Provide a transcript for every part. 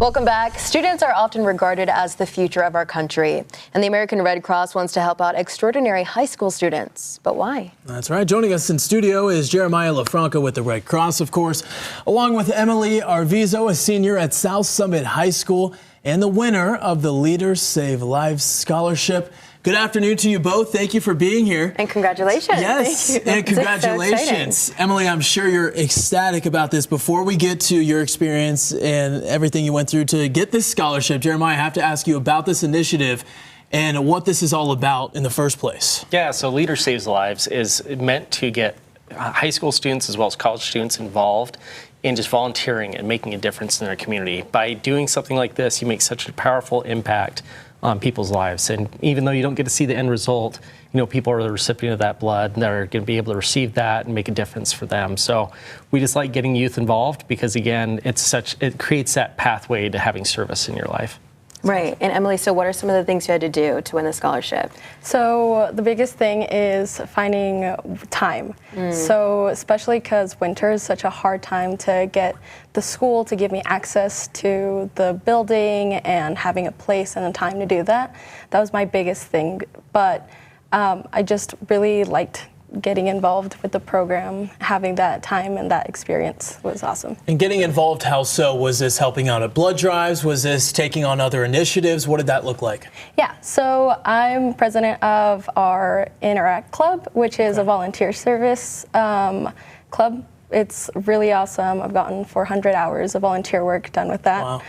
Welcome back. Students are often regarded as the future of our country, and the American Red Cross wants to help out extraordinary high school students. But why? That's right. Joining us in studio is Jeremiah LaFranca with the Red Cross, of course, along with Emily Arvizo, a senior at South Summit High School and the winner of the Leaders Save Lives Scholarship. Good afternoon to you both. Thank you for being here. And congratulations. Yes, and congratulations. So Emily, I'm sure you're ecstatic about this. Before we get to your experience and everything you went through to get this scholarship, Jeremiah, I have to ask you about this initiative and what this is all about in the first place. Yeah, so Leaders Saves Lives is meant to get high school students as well as college students involved in just volunteering and making a difference in their community. By doing something like this, you make such a powerful impact on people's lives. And even though you don't get to see the end result, you know, people are the recipient of that blood and they're going to be able to receive that and make a difference for them. So we just like getting youth involved because, again, it creates that pathway to having service in your life. Right. And Emily, so what are some of the things you had to do to win the scholarship? So the biggest thing is finding time. So especially because winter is such a hard time to get the school to give me access to the building and having a place and a time to do that. That was my biggest thing. But I just really liked getting involved with the program, having that time and that experience was awesome. And getting involved, how so? Was this helping out at blood drives? Was this taking on other initiatives? What did that look like? Yeah, so I'm president of our Interact Club, which is a volunteer service club. It's really awesome. I've gotten 400 hours of volunteer work done with that. Wow.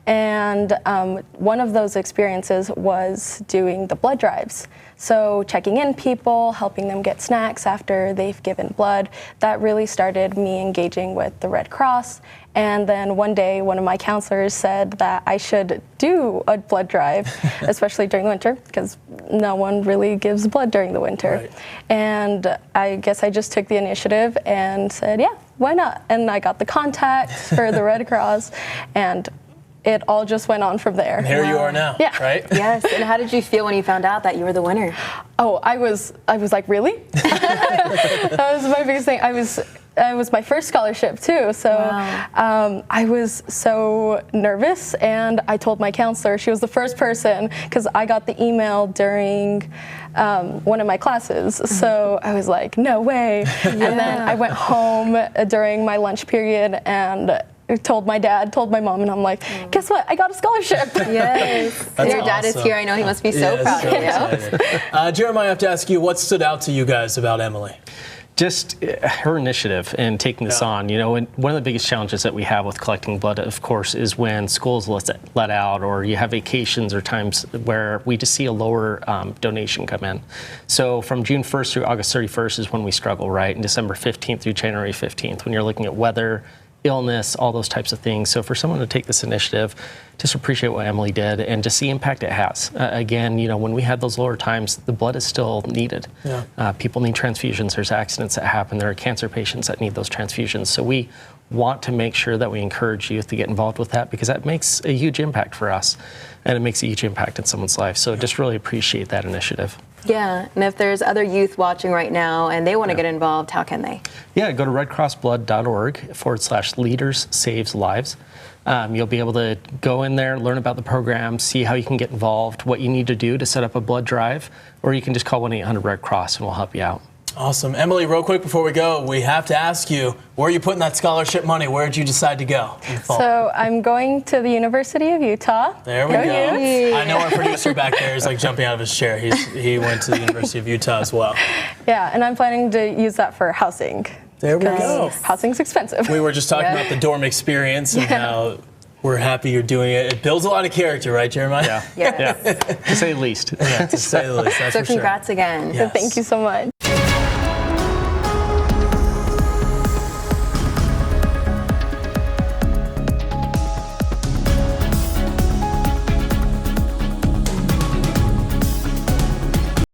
And one of those experiences was doing the blood drives. So checking in people, helping them get snacks after they've given blood. That really started me engaging with the Red Cross. And then one day, one of my counselors said that I should do a blood drive, especially during the winter, because no one really gives blood during the winter. Right. And I guess I just took the initiative and said, yeah, why not? And I got the contacts for the Red Cross, and it all just went on from there. And here you are now, yeah. right? Yes. And how did you feel when you found out that you were the winner? Oh, I was like, really? That was my biggest thing. It was my first scholarship too, so wow. I was so nervous, and I told my counselor. She was the first person, because I got the email during one of my classes, so I was like, no way. Yeah. And then I went home during my lunch period and told my dad, told my mom, and I'm like, guess what? I got a scholarship. Yes. And your dad is here. I know he must be so proud of you. Jeremiah, I have to ask you, what stood out to you guys about Emily? Just her initiative and taking this on, you know, and one of the biggest challenges that we have with collecting blood, of course, is when school's let out or you have vacations or times where we just see a lower donation come in. So from June 1st through August 31st is when we struggle, right? And December 15th through January 15th, when you're looking at weather, illness, all those types of things. So for someone to take this initiative, just appreciate what Emily did and just the impact it has. Again, you know, when we had those lower times, the blood is still needed. Yeah. People need transfusions. There's accidents that happen. There are cancer patients that need those transfusions. So we want to make sure that we encourage youth to get involved with that because that makes a huge impact for us and it makes a huge impact in someone's life. So just really appreciate that initiative. Yeah, and if there's other youth watching right now and they want to get involved, how can they? Yeah, go to redcrossblood.org/Leaders Saves Lives. You'll be able to go in there, learn about the program, see how you can get involved, what you need to do to set up a blood drive, or you can just call 1-800-RED-CROSS and we'll help you out. Awesome. Emily, real quick before we go, we have to ask you, where are you putting that scholarship money? Where did you decide to go? So I'm going to the University of Utah. There we go. Utes. I know our producer back there is like jumping out of his chair. He went to the University of Utah as well. Yeah, and I'm planning to use that for housing. There we go. Housing's expensive. We were just talking about the dorm experience and how we're happy you're doing it. It builds a lot of character, right, Jeremiah? Yeah, to say the least. Yeah, to say the least. That's so for sure. congrats again. Yes. Thank you so much.